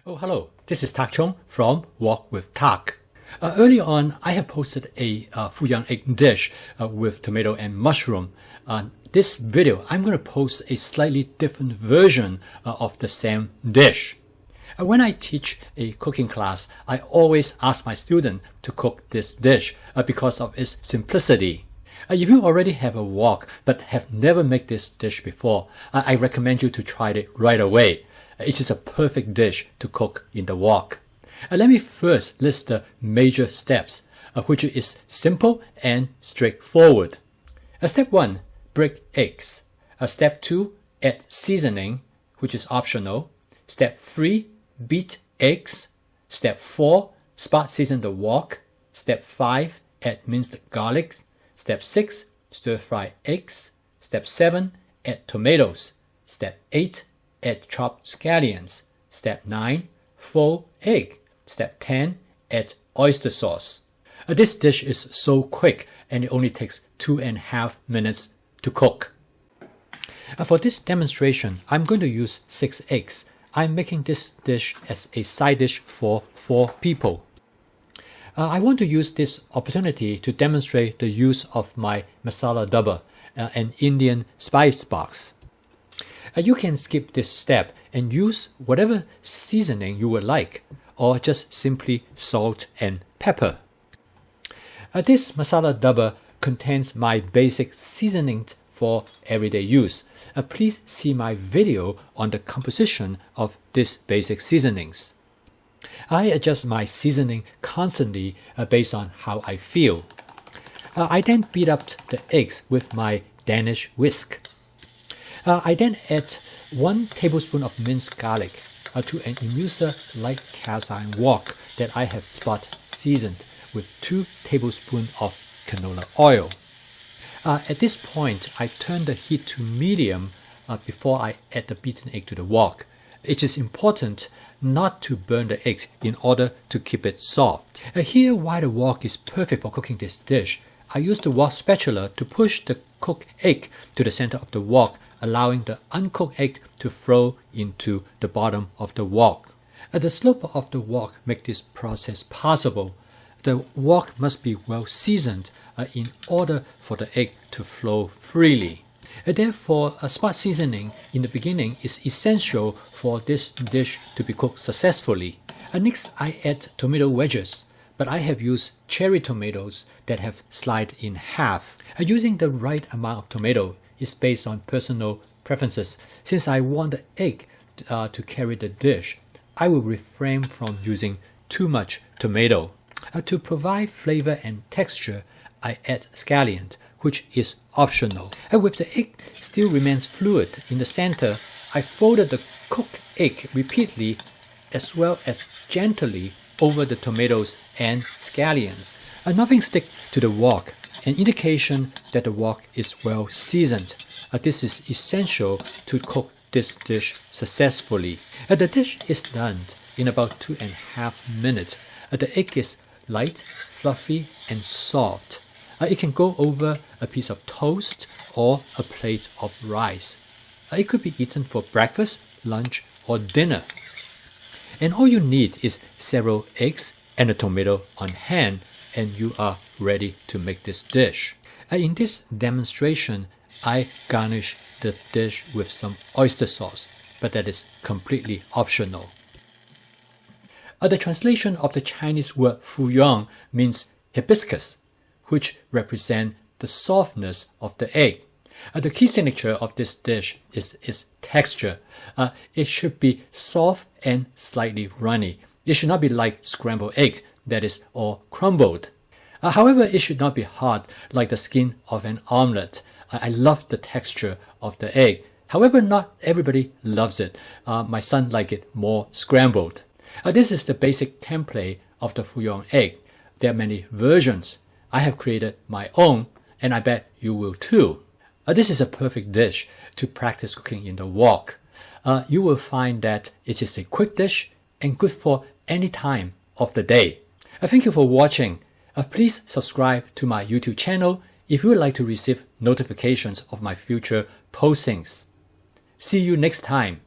Oh, hello. This is Tak Chung from Walk with Tak. Earlier on, I have posted a Foo Young egg dish with tomato and mushroom. This video, I'm going to post a slightly different version of the same dish. When I teach a cooking class, I always ask my student to cook this dish because of its simplicity. If you already have a wok but have never made this dish before, I recommend you to try it right away. It is a perfect dish to cook in the wok. Let me first list the major steps, which is simple and straightforward. Step 1, break eggs. Step 2, add seasoning, which is optional. Step 3, beat eggs. Step 4, spot season the wok. Step 5, add minced garlic. Step 6, stir fry eggs. Step 7, add tomatoes. Step 8, add chopped scallions. Step 9, fold egg. Step 10, add oyster sauce. This dish is so quick and it only takes 2.5 minutes to cook. For this demonstration, I'm going to use 6 eggs. I'm making this dish as a side dish for 4 people. I want to use this opportunity to demonstrate the use of my masala dabba, an Indian spice box. You can skip this step and use whatever seasoning you would like, or just simply salt and pepper. This masala dabba contains my basic seasonings for everyday use. Please see my video on the composition of these basic seasonings. I adjust my seasoning constantly based on how I feel. I then beat up the eggs with my Danish whisk. I then add 1 tablespoon of minced garlic to an emulser like cast iron wok that I have spot seasoned with 2 tablespoons of canola oil. At this point, I turn the heat to medium before I add the beaten egg to the wok. It is important not to burn the egg in order to keep it soft. Here, why the wok is perfect for cooking this dish, I use the wok spatula to push the cooked egg to the center of the wok, allowing the uncooked egg to flow into the bottom of the wok. The slope of the wok makes this process possible. The wok must be well seasoned in order for the egg to flow freely. Therefore, a spot seasoning in the beginning is essential for this dish to be cooked successfully. Next, I add tomato wedges, but I have used cherry tomatoes that have sliced in half. Using the right amount of tomato is based on personal preferences. Since I want the egg to carry the dish, I will refrain from using too much tomato. To provide flavor and texture, I add scallion, which is optional. With the egg still remains fluid in the center, I folded the cooked egg repeatedly as well as gently over the tomatoes and scallions. Nothing sticks to the wok, an indication that the wok is well seasoned. This is essential to cook this dish successfully. The dish is done in about 2.5 minutes. The egg is light, fluffy, and soft. It can go over a piece of toast or a plate of rice. It could be eaten for breakfast, lunch, or dinner. And all you need is several eggs and a tomato on hand, and you are ready to make this dish. In this demonstration, I garnish the dish with some oyster sauce, but that is completely optional. The translation of the Chinese word Foo Young means hibiscus, which represents the softness of the egg. The key signature of this dish is its texture. It should be soft and slightly runny. It should not be like scrambled eggs that is all crumbled. However, it should not be hard like the skin of an omelette. I love the texture of the egg. However, not everybody loves it. My son likes it more scrambled. This is the basic template of the Foo Young egg. There are many versions. I have created my own, and I bet you will too. This is a perfect dish to practice cooking in the wok. You will find that it is a quick dish and good for any time of the day. Thank you for watching. Please subscribe to my YouTube channel if you would like to receive notifications of my future postings. See you next time.